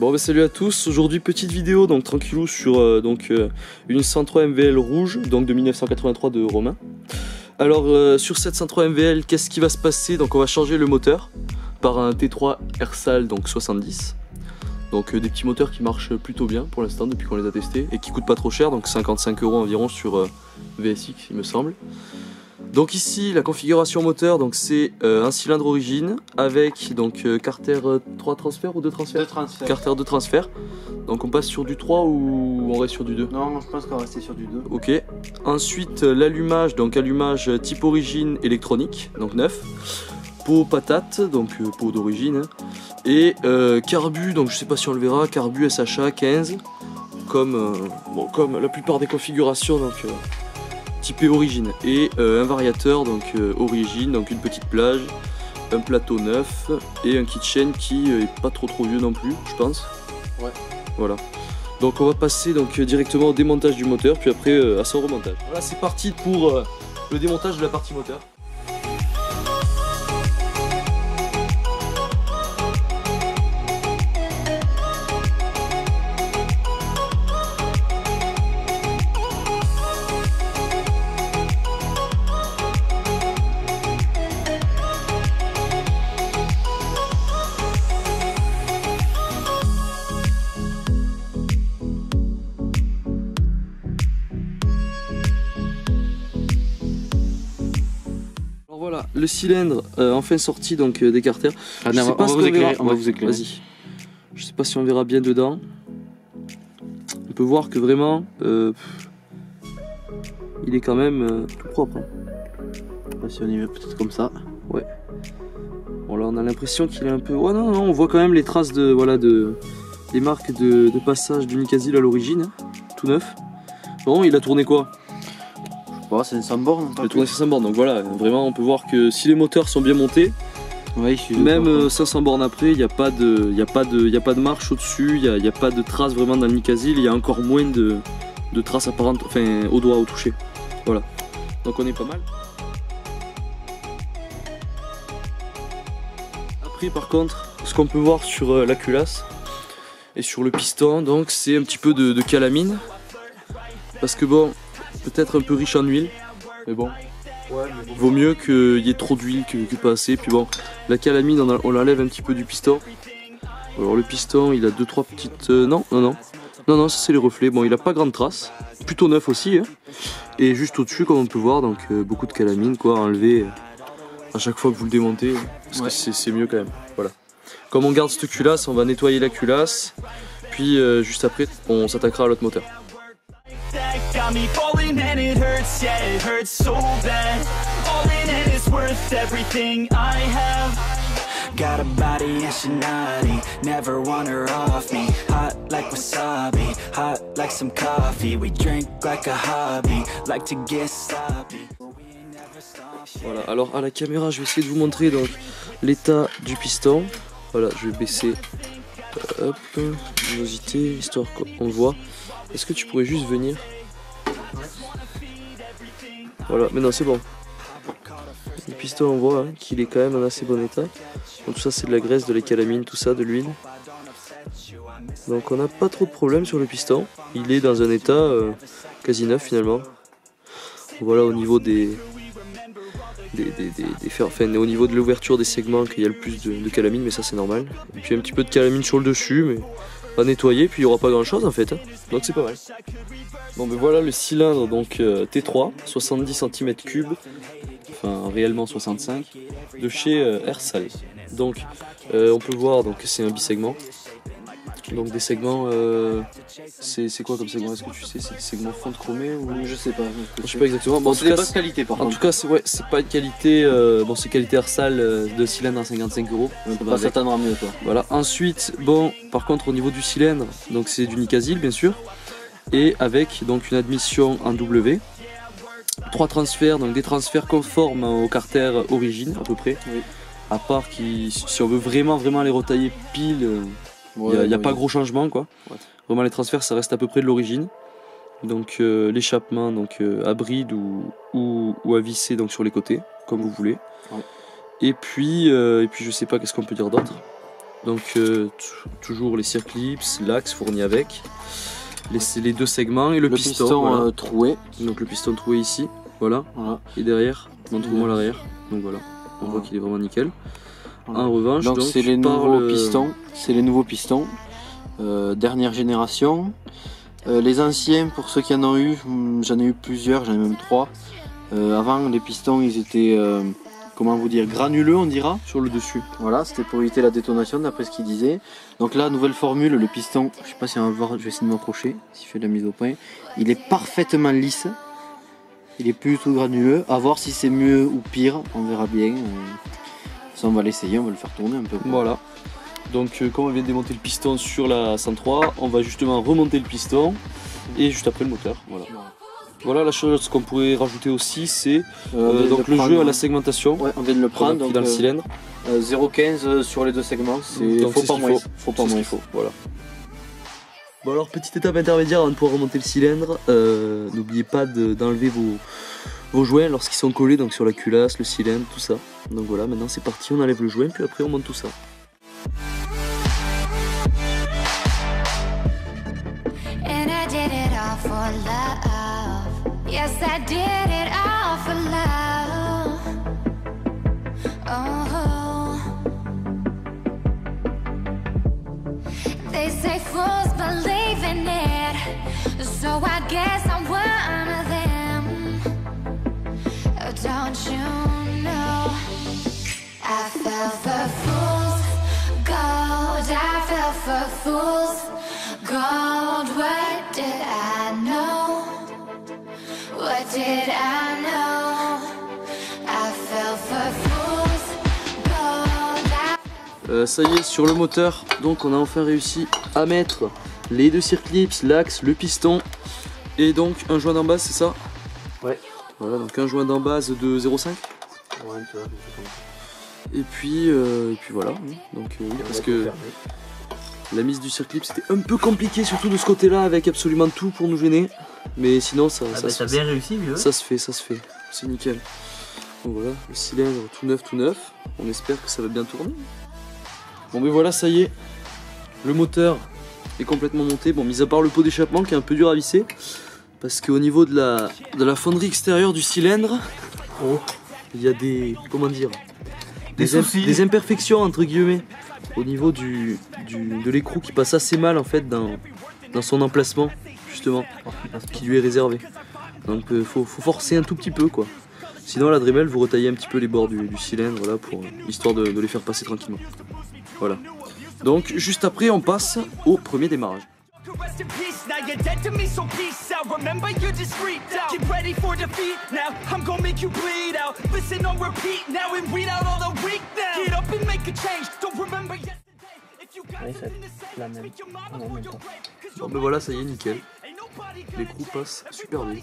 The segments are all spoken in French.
Bon bah salut à tous, aujourd'hui petite vidéo donc tranquillou sur une 103 MVL rouge donc de 1983 de Romain. Alors sur cette 103 MVL qu'est-ce qui va se passer? Donc on va changer le moteur par un T3 Ersal donc 70. Donc des petits moteurs qui marchent plutôt bien pour l'instant depuis qu'on les a testés et qui coûtent pas trop cher, donc 55 € environ sur VSX il me semble. Donc ici la configuration moteur, donc c'est un cylindre origine avec donc carter 3 transferts ou 2 transferts? 2 transferts. Carter 2 transferts. Donc on passe sur du 3 ou on reste sur du 2? Non, je pense qu'on va rester sur du 2. Ok. Ensuite l'allumage, donc allumage type origine électronique, donc neuf. Pot patate, donc pot d'origine. Et carbu, donc je sais pas si on le verra, carbu SHA 15. Comme la plupart des configurations, donc typé origine. Et un variateur, donc origine, donc une petite plage, un plateau neuf et un kitchen qui est pas trop vieux non plus, je pense. Ouais. Voilà. Donc on va passer donc directement au démontage du moteur, puis après à son remontage. Voilà, c'est parti pour le démontage de la partie moteur. Voilà, le cylindre enfin sorti donc des carters. On va vous éclairer. Vas-y. Je sais pas si on verra bien dedans. On peut voir que vraiment il est quand même tout propre. Hein. Si on y met peut-être comme ça. Ouais. Bon là on a l'impression qu'il est un peu. Ouais non, on voit quand même les traces de les marques de passage du Nicasil à l'origine, hein, tout neuf. Bon, il a tourné quoi? Bon, c'est 500 bornes. Il a tourné 500 bornes, donc voilà, vraiment on peut voir que si les moteurs sont bien montés, ouais, même 500 bornes après, il n'y a pas de marche au-dessus, il n'y a pas de traces vraiment dans le Nicasil, il y a encore moins de traces apparentes, enfin au doigt, au toucher. Voilà, donc on est pas mal. Après par contre, ce qu'on peut voir sur la culasse et sur le piston, donc c'est un petit peu de calamine, parce que bon, peut-être un peu riche en huile, mais bon, vaut mieux qu'il y ait trop d'huile que pas assez. Puis bon, la calamine on l'enlève un petit peu du piston. Alors le piston il a 2-3 petites... non, ça c'est les reflets. Bon, il a pas grande trace, plutôt neuf aussi, hein. Et juste au dessus comme on peut voir, donc beaucoup de calamine quoi, enlever à chaque fois que vous le démontez, parce que c'est mieux quand même. Voilà. Comme on garde cette culasse, on va nettoyer la culasse, puis juste après on s'attaquera à l'autre moteur. Got me falling and it hurts, yeah, it hurts so bad. All in and it's worth everything I have. Got a body and she naughty, never want her off me. Hot like wasabi, hot like some coffee. We drink like a hobby, like to get sloppy. Voilà, alors à la caméra je vais essayer de vous montrer donc l'état du piston. Voilà, je vais baisser hop, luminosité, histoire qu'on voit. Est-ce que tu pourrais juste venir? Voilà, maintenant c'est bon. Le piston on voit hein, qu'il est quand même en assez bon état. Donc tout ça c'est de la graisse, de la calamine, tout ça, de l'huile. Donc on n'a pas trop de problème sur le piston. Il est dans un état quasi neuf finalement. Voilà au niveau des fers, enfin, au niveau de l'ouverture des segments qu'il y a le plus de calamine, mais ça c'est normal. Et puis un petit peu de calamine sur le dessus, mais à nettoyer, puis il n'y aura pas grand chose en fait, hein. Donc c'est pas mal. Bon ben voilà le cylindre donc T3, 70 cm3, enfin réellement 65, de chez Ersal. Donc on peut voir donc c'est un bisegment. Donc des segments, c'est quoi comme segment? Est-ce que tu sais, c'est des segments fonte chromée ou je sais pas. Je sais pas exactement. Bon, c'est des basses qualités par contre. En tout cas, c'est pas une qualité. Bon, c'est qualité Ersal de cylindre à 55 €. On peut pas s'attendre à mieux quoi. Voilà. Ensuite, bon, par contre, au niveau du cylindre, donc c'est du Nicasil bien sûr, et avec donc une admission en W. 3 transferts, donc des transferts conformes au carter origine à peu près. Oui. À part si on veut vraiment les retailler pile. Il n'y a pas gros changement quoi. Ouais. Vraiment les transferts ça reste à peu près de l'origine. Donc l'échappement donc à bride ou à visser donc sur les côtés comme vous voulez. Ouais. Et puis je sais pas qu'est-ce qu'on peut dire d'autre. Donc toujours les circlips, l'axe fourni avec, les deux segments et le piston voilà. Troué. Donc le piston troué ici, voilà. Et derrière, montre-moi l'arrière. Donc voilà, on voit qu'il est vraiment nickel. Voilà. En revanche, donc c'est les nouveaux pistons, dernière génération. Les anciens, pour ceux qui en ont eu, j'en ai eu plusieurs, j'en ai même 3. Avant, les pistons, ils étaient, comment vous dire, granuleux, on dira. Sur le dessus. Voilà, c'était pour éviter la détonation, d'après ce qu'il disait. Donc là, nouvelle formule, le piston, je sais pas si on va voir, je vais essayer de m'approcher, si je fais de la mise au point. Il est parfaitement lisse. Il est plus du tout granuleux. À voir si c'est mieux ou pire, on verra bien. Ça, on va l'essayer, on va le faire tourner un peu. Voilà. Donc comme on vient de démonter le piston sur la 103, on va justement remonter le piston et juste après le moteur. Voilà. Voilà la chose qu'on pourrait rajouter aussi, c'est donc le jeu à la segmentation. Ouais, on vient de le prendre donc, dans le cylindre. 0,15 sur les deux segments, faut pas moins. Faut pas moins. Voilà. Bon alors petite étape intermédiaire avant de pouvoir remonter le cylindre, n'oubliez pas d'enlever vos joints lorsqu'ils sont collés donc sur la culasse, le cylindre, tout ça. Donc voilà, maintenant c'est parti, on enlève le joint puis après on monte tout ça. Yes, I did it all for love. Oh, they say fools believe in it, so I guess I'm one of them. Don't you know? I fell for fools gold. I fell for fools gold. What did I know? What did I know? I fell for fools gold. Ça y est, sur le moteur, donc on a enfin réussi à mettre les deux circlips, l'axe, le piston et donc un joint d'embase, c'est ça? Ouais. Voilà, donc un joint d'embase de 0,5. Ouais, tu vois, et puis voilà. Donc oui, parce que la mise du circlip c'était un peu compliqué, surtout de ce côté-là, avec absolument tout pour nous gêner. Mais sinon ça t'as bien réussi, vieux. Ça se fait, c'est nickel. Donc voilà, le cylindre tout neuf. On espère que ça va bien tourner. Bon mais voilà, ça y est, le moteur est complètement monté. Bon, mis à part le pot d'échappement qui est un peu dur à visser, parce qu'au niveau de la fonderie extérieure du cylindre, il y a des, comment dire, des imperfections entre guillemets au niveau de l'écrou qui passe assez mal en fait dans son emplacement justement qui lui est réservé. Donc faut forcer un tout petit peu quoi. Sinon la Dremel vous retaillez un petit peu les bords du cylindre là pour histoire de les faire passer tranquillement. Voilà. Donc juste après on passe au premier démarrage. Rest in peace, now you're dead to me, so peace out. Remember you're discreet now. Get ready for defeat now. I'm gonna make you bleed out. Listen on repeat now and weed out all the weak now. Get up and make a change. Don't remember yesterday. If you got something to say, speak your mind before your grave. Bon ben voilà, ça y est, nickel. L'écrou passe super bien.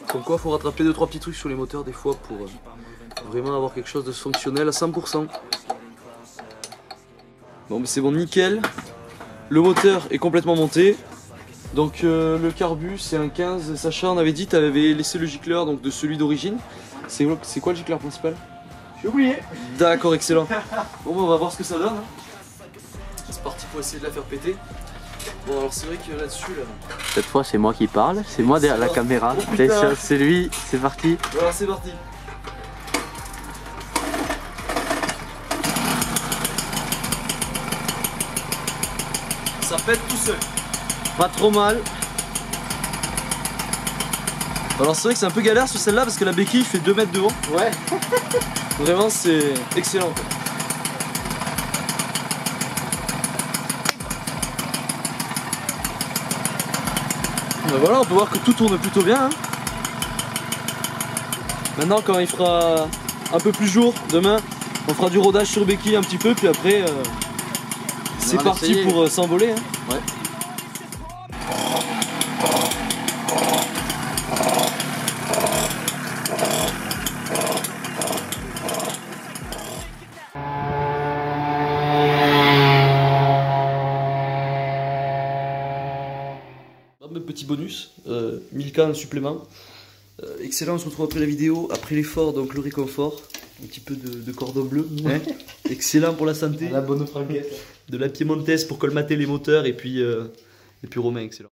Comme quoi, faut rattraper 2-3 petits trucs sur les moteurs des fois pour vraiment avoir quelque chose de fonctionnel à 100%. Bon mais c'est bon, nickel. Le moteur est complètement monté. Donc le carbu c'est un 15. Sacha, on avait dit, tu avais laissé le gicleur donc, de celui d'origine. C'est quoi le gicleur principal? J'ai oublié. D'accord, excellent. Bon on va voir ce que ça donne. C'est parti pour essayer de la faire péter. Bon alors c'est vrai que là-dessus là... Cette fois c'est moi qui parle, c'est moi derrière la caméra. Oh, c'est lui, c'est parti. Voilà, c'est parti. Ça pète tout seul. Pas trop mal. Alors c'est vrai que c'est un peu galère sur celle-là parce que la béquille fait 2 mètres devant. Ouais. Vraiment c'est excellent. Ben voilà, on peut voir que tout tourne plutôt bien. Hein. Maintenant quand il fera un peu plus jour, demain, on fera du rodage sur béquille un petit peu puis après c'est parti pour s'envoler. Hein. Ouais. Petit bonus, 1000K en supplément. Excellent, on se retrouve après la vidéo, après l'effort, donc le réconfort. Un petit peu de cordon bleu. Hein. Excellent pour la santé. La bonne franquette. De la piémontaise pour colmater les moteurs et puis Romain, excellent.